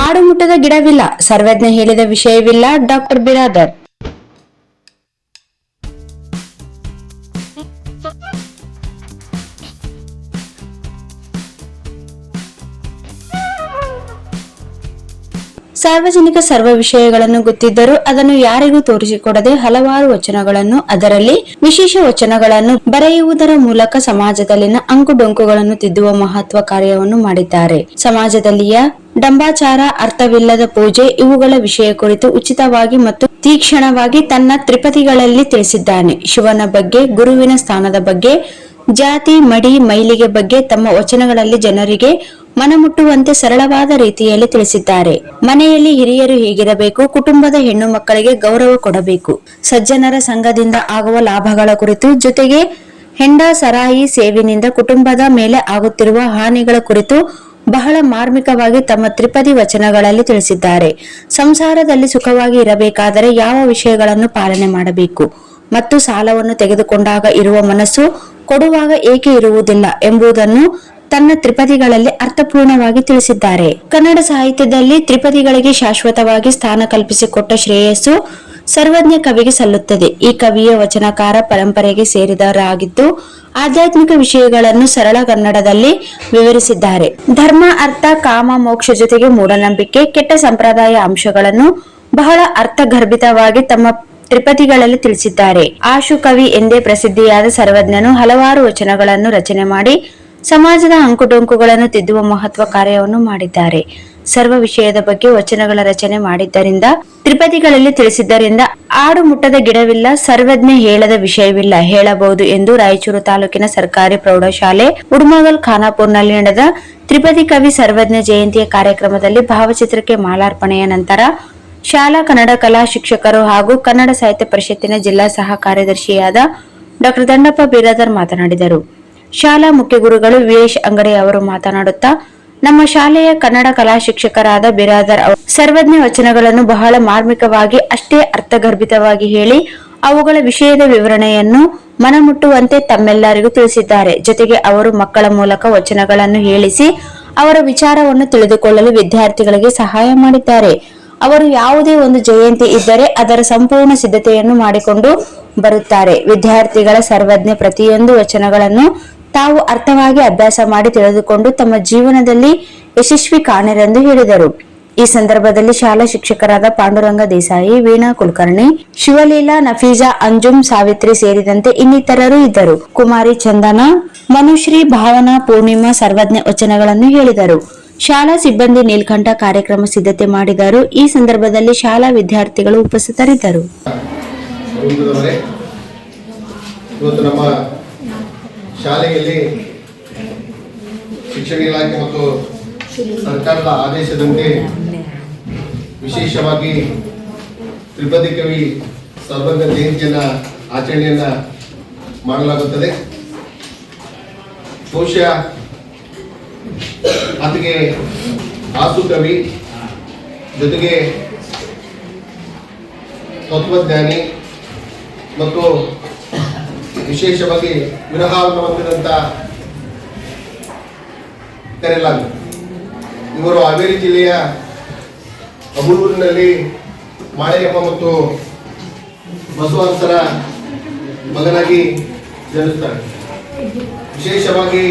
ಆಡುಮುಟ್ಟದ ಗಿಡವಿಲ್ಲ, ಸರ್ವಜ್ಞ ಹೇಳಿದ ವಿಷಯವಿಲ್ಲ. ಡಾಕ್ಟರ್ ಬಿರಾದರ್. ಸಾರ್ವಜನಿಕ ಸರ್ವ ವಿಷಯಗಳನ್ನು ಗೊತ್ತಿದ್ದರೂ ಅದನ್ನು ಯಾರಿಗೂ ತೋರಿಸಿಕೊಡದೆ ಹಲವಾರು ವಚನಗಳನ್ನು, ಅದರಲ್ಲಿ ವಿಶೇಷ ವಚನಗಳನ್ನು ಬರೆಯುವುದರ ಮೂಲಕ ಸಮಾಜದಲ್ಲಿನ ಅಂಕುಡೊಂಕುಗಳನ್ನು ತಿದ್ದುವ ಮಹತ್ವ ಕಾರ್ಯವನ್ನು ಮಾಡಿದ್ದಾರೆ. ಸಮಾಜದಲ್ಲಿಯ ಡಂಬಾಚಾರ, ಅರ್ಥವಿಲ್ಲದ ಪೂಜೆ ಇವುಗಳ ವಿಷಯ ಕುರಿತು ಉಚಿತವಾಗಿ ಮತ್ತು ತೀಕ್ಷ್ಣವಾಗಿ ತನ್ನ ತ್ರಿಪದಿಗಳಲ್ಲಿ ತಿಳಿಸಿದ್ದಾನೆ. ಶಿವನ ಬಗ್ಗೆ, ಗುರುವಿನ ಸ್ಥಾನದ ಬಗ್ಗೆ, ಜಾತಿ, ಮಡಿ, ಮೈಲಿಗೆ ಬಗ್ಗೆ ತಮ್ಮ ವಚನಗಳಲ್ಲಿ ಜನರಿಗೆ ಮನಮುಟ್ಟುವಂತೆ ಸರಳವಾದ ರೀತಿಯಲ್ಲಿ ತಿಳಿಸಿದ್ದಾರೆ. ಮನೆಯಲ್ಲಿ ಹಿರಿಯರು ಹೇಗಿರಬೇಕು, ಕುಟುಂಬದ ಹೆಣ್ಣು ಮಕ್ಕಳಿಗೆ ಗೌರವ ಕೊಡಬೇಕು, ಸಜ್ಜನರ ಸಂಘದಿಂದ ಆಗುವ ಲಾಭಗಳ ಕುರಿತು, ಜೊತೆಗೆ ಹೆಂಡ ಸರಾಯಿ ಸೇವಿನಿಂದ ಕುಟುಂಬದ ಮೇಲೆ ಆಗುತ್ತಿರುವ ಹಾನಿಗಳ ಕುರಿತು ಬಹಳ ಮಾರ್ಮಿಕವಾಗಿ ತಮ್ಮ ತ್ರಿಪದಿ ವಚನಗಳಲ್ಲಿ ತಿಳಿಸಿದ್ದಾರೆ. ಸಂಸಾರದಲ್ಲಿ ಸುಖವಾಗಿ ಇರಬೇಕಾದರೆ ಯಾವ ವಿಷಯಗಳನ್ನು ಪಾಲನೆ ಮಾಡಬೇಕು ಮತ್ತು ಸಾಲವನ್ನು ತೆಗೆದುಕೊಂಡಾಗ ಇರುವ ಮನಸ್ಸು ಕೊಡುವಾಗ ಏಕೆ ಇರುವುದಿಲ್ಲ ಎಂಬುದನ್ನು ತನ್ನ ತ್ರಿಪದಿಗಳಲ್ಲಿ ಅರ್ಥಪೂರ್ಣವಾಗಿ ತಿಳಿಸಿದ್ದಾರೆ. ಕನ್ನಡ ಸಾಹಿತ್ಯದಲ್ಲಿ ತ್ರಿಪದಿಗಳಿಗೆ ಶಾಶ್ವತವಾಗಿ ಸ್ಥಾನ ಕಲ್ಪಿಸಿಕೊಟ್ಟ ಶ್ರೇಯಸ್ಸು ಸರ್ವಜ್ಞ ಕವಿಗೆ ಸಲ್ಲುತ್ತದೆ. ಈ ಕವಿಯ ವಚನಕಾರ ಪರಂಪರೆಗೆ ಸೇರಿದವರಾಗಿದ್ದು ಆಧ್ಯಾತ್ಮಿಕ ವಿಷಯಗಳನ್ನು ಸರಳ ಕನ್ನಡದಲ್ಲಿ ವಿವರಿಸಿದ್ದಾರೆ. ಧರ್ಮ, ಅರ್ಥ, ಕಾಮ, ಮೋಕ್ಷ ಜೊತೆಗೆ ಮೂಢನಂಬಿಕೆ, ಕೆಟ್ಟ ಸಂಪ್ರದಾಯ ಅಂಶಗಳನ್ನು ಬಹಳ ಅರ್ಥಗರ್ಭಿತವಾಗಿ ತಮ್ಮ ತ್ರಿಪದಿಗಳಲ್ಲಿ ತಿಳಿಸಿದ್ದಾರೆ. ಆಶು ಕವಿ ಎಂದೇ ಪ್ರಸಿದ್ಧಿಯಾದ ಸರ್ವಜ್ಞನು ಹಲವಾರು ವಚನಗಳನ್ನು ರಚನೆ ಮಾಡಿ ಸಮಾಜದ ಅಂಕುಡೊಂಕುಗಳನ್ನು ತಿದ್ದುವ ಮಹತ್ವ ಕಾರ್ಯವನ್ನು ಮಾಡಿದ್ದಾರೆ. ಸರ್ವ ವಿಷಯದ ಬಗ್ಗೆ ವಚನಗಳ ರಚನೆ ಮಾಡಿದ್ದರಿಂದ, ತ್ರಿಪದಿಗಳಲ್ಲಿ ತಿಳಿಸಿದ್ದರಿಂದ ಆಡು ಮುಟ್ಟದ ಗಿಡವಿಲ್ಲ, ಸರ್ವಜ್ಞ ಹೇಳದ ವಿಷಯವಿಲ್ಲ ಹೇಳಬಹುದು ಎಂದು ರಾಯಚೂರು ತಾಲೂಕಿನ ಸರ್ಕಾರಿ ಪ್ರೌಢಶಾಲೆ ಉಡುಮಗಲ್ ಖಾನಾಪುರ್ನಲ್ಲಿ ನಡೆದ ತ್ರಿಪದಿ ಕವಿ ಸರ್ವಜ್ಞ ಜಯಂತಿಯ ಕಾರ್ಯಕ್ರಮದಲ್ಲಿ ಭಾವಚಿತ್ರಕ್ಕೆ ಮಾಲಾರ್ಪಣೆಯ ನಂತರ ಶಾಲಾ ಕನ್ನಡ ಕಲಾ ಶಿಕ್ಷಕರು ಹಾಗೂ ಕನ್ನಡ ಸಾಹಿತ್ಯ ಪರಿಷತ್ತಿನ ಜಿಲ್ಲಾ ಸಹ ಕಾರ್ಯದರ್ಶಿಯಾದ ಡಾಕ್ಟರ್ ದಂಡಪ್ಪ ಬಿರಾದರ್ ಮಾತನಾಡಿದರು. ಶಾಲಾ ಮುಖ್ಯ ಗುರುಗಳು ವೀರೇಶ್ ಅಂಗಡಿ ಅವರು ಮಾತನಾಡುತ್ತಾ, ನಮ್ಮ ಶಾಲೆಯ ಕನ್ನಡ ಕಲಾ ಶಿಕ್ಷಕರಾದ ಬಿರಾದರ್ ಅವರು ಸರ್ವಜ್ಞ ವಚನಗಳನ್ನು ಬಹಳ ಮಾರ್ಮಿಕವಾಗಿ, ಅಷ್ಟೇ ಅರ್ಥಗರ್ಭಿತವಾಗಿ ಹೇಳಿ ಅವುಗಳ ವಿಷಯದ ವಿವರಣೆಯನ್ನು ಮನಮುಟ್ಟುವಂತೆ ತಮ್ಮೆಲ್ಲರಿಗೂ ತಿಳಿಸಿದ್ದಾರೆ. ಜೊತೆಗೆ ಅವರು ಮಕ್ಕಳ ಮೂಲಕ ವಚನಗಳನ್ನು ಹೇಳಿಸಿ ಅವರ ವಿಚಾರವನ್ನು ತಿಳಿದುಕೊಳ್ಳಲು ವಿದ್ಯಾರ್ಥಿಗಳಿಗೆ ಸಹಾಯ ಮಾಡಿದ್ದಾರೆ. ಅವರು ಯಾವುದೇ ಒಂದು ಜಯಂತಿ ಇದ್ದರೆ ಅದರ ಸಂಪೂರ್ಣ ಸಿದ್ಧತೆಯನ್ನು ಮಾಡಿಕೊಂಡು ಬರುತ್ತಾರೆ. ವಿದ್ಯಾರ್ಥಿಗಳ ಸರ್ವಜ್ಞ ಪ್ರತಿಯೊಂದು ವಚನಗಳನ್ನು ತಾವು ಅರ್ಥವಾಗಿ ಅಭ್ಯಾಸ ಮಾಡಿ ತಿಳಿದುಕೊಂಡು ತಮ್ಮ ಜೀವನದಲ್ಲಿ ಯಶಸ್ವಿ ಕಾಣರೆಂದು ಹೇಳಿದರು. ಈ ಸಂದರ್ಭದಲ್ಲಿ ಶಾಲಾ ಶಿಕ್ಷಕರಾದ ಪಾಂಡುರಂಗ ದೇಸಾಯಿ, ವೀಣಾ ಕುಲಕರ್ಣಿ, ಶಿವಲೀಲಾ, ನಫೀಜಾ, ಅಂಜುಮ್, ಸಾವಿತ್ರಿ ಸೇರಿದಂತೆ ಇನ್ನಿತರರು ಇದ್ದರು. ಕುಮಾರಿ ಚಂದನ, ಮನುಶ್ರೀ, ಭಾವನಾ, ಪೂರ್ಣಿಮಾ ಸರ್ವಜ್ಞ ವಚನಗಳನ್ನು ಹೇಳಿದರು. ಶಾಲಾ ಸಿಬ್ಬಂದಿ ನೀಲ್ಕಂಠ ಕಾರ್ಯಕ್ರಮ ಸಿದ್ಧತೆ ಮಾಡಿದರು. ಈ ಸಂದರ್ಭದಲ್ಲಿ ಶಾಲಾ ವಿದ್ಯಾರ್ಥಿಗಳು ಉಪಸ್ಥಿತರಿದ್ದರು. ಇವತ್ತು ನಮ್ಮ ಶಾಲೆಯಲ್ಲಿ ಶಿಕ್ಷಣ ಇಲಾಖೆ ಮತ್ತು ಸರ್ಕಾರದ ಆದೇಶದಂತೆ ವಿಶೇಷವಾಗಿ ತ್ರಿಪದಿ ಕವಿ ಸರ್ವಜ್ಞ ಜಯಂತಿಯನ್ನ ಆಚರಣೆಯನ್ನ ಮಾಡಲಾಗುತ್ತದೆ. ಬಹುಶಃ ಆತಗೆ ಆಸು ಕವಿ, ಜೊತೆಗೆ ತತ್ವಜ್ಞಾನಿ ಮತ್ತು ವಿಶೇಷವಾಗಿ ವಿರಹವನ್ನು ಹೊಂದಿದಂತ ಕರೆಯಲಾಗಿದೆ. ಇವರು ಹಾವೇರಿ ಜಿಲ್ಲೆಯ ಅಬೂರೂರಿನಲ್ಲಿ ಮಾಳೆಯಮ್ಮ ಮತ್ತು ಬಸವಹಂಸರ ಮಗನಾಗಿ ಜನಿಸ್ತಾರೆ. ವಿಶೇಷವಾಗಿ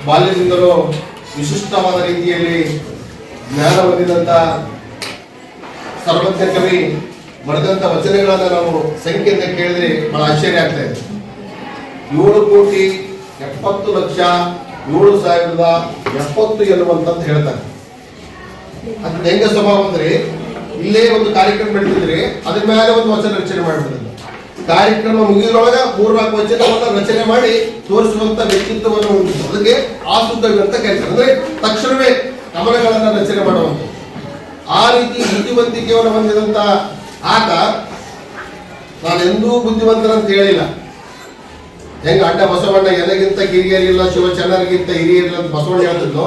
ಬಾಲ್ಯದಿಂದಲೂ ವಿಶಿಷ್ಟವಾದ ರೀತಿಯಲ್ಲಿ ಜ್ಞಾನ ಹೊಂದಿದಂಥ ಸರ್ವಜ್ಞ ಕವಿ ಬರೆದಂಥ ವಚನಗಳನ್ನು ನಾವು ಸಂಖ್ಯೆಯಿಂದ ಕೇಳಿದ್ರೆ ಬಹಳ ಆಶ್ಚರ್ಯ ಆಗ್ತಾ ಇದೆ. 7,70,7,070 ಎನ್ನುವಂಥದ್ದು ಹೇಳ್ತಾರೆ. ಅದು ಹೆಂಗ ಸ್ವಭಾವ ಅಂದ್ರೆ, ಇಲ್ಲೇ ಒಂದು ಕಾರ್ಯಕ್ರಮ ನಡೀತಿದ್ರೆ ಅದ್ರ ಮೇಲೆ ಒಂದು ವಚನ ರಚನೆ ಮಾಡಿಬಿಡ್ತಾರೆ. ಕಾರ್ಯಕ್ರಮ ಮುಗಿದ್ರೊಳಗ 3-4 ವಚನವನ್ನು ರಚನೆ ಮಾಡಿ ತೋರಿಸುವಂತ ವ್ಯಕ್ತಿತ್ವವನ್ನು ಹೊಂದಿದ್ದು, ಅದಕ್ಕೆ ಆಸುಕವಿ ಅಂತ ಕರೀತಾರೆ. ಅಂದ್ರೆ ತಕ್ಷಣವೇ ಕವನಗಳನ್ನ ರಚನೆ ಮಾಡುವಂತ ಆ ರೀತಿ ಬುದ್ಧಿವಂತಿಕೆಯನ್ನು ಹೊಂದಿದಂತ ಆತ ನಾನೆಂದೂ ಬುದ್ಧಿವಂತರಂತ ಹೇಳಿಲ್ಲ. ಹೆಂಗ ಅಡ್ಡ ಬಸವಣ್ಣ ಎನಗಿಂತ ಕಿರಿಯರಿಲ್ಲ, ಶಿವ ಚೆನ್ನಾಗಿಂತ ಹಿರಿಯರಿಲ್ಲ ಅಂತ ಬಸವಣ್ಣ ಹೇಳ್ತಿದ್ಲು.